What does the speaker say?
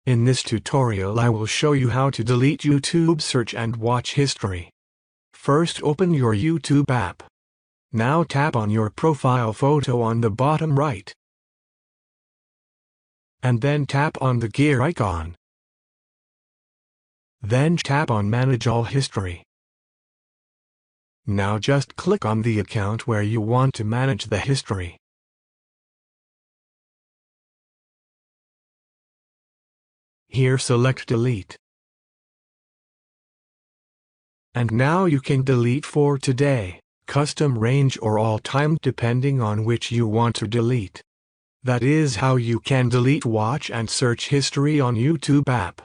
In this tutorial I will show you how to delete YouTube search and watch history. First open your YouTube app. Now tap on your profile photo on the bottom right. And then tap on the gear icon. Then tap on Manage All History. Now just click on the account where you want to manage the history. Here select Delete. And now you can delete for today, custom range or all time depending on which you want to delete. That is how you can delete watch and search history on YouTube app.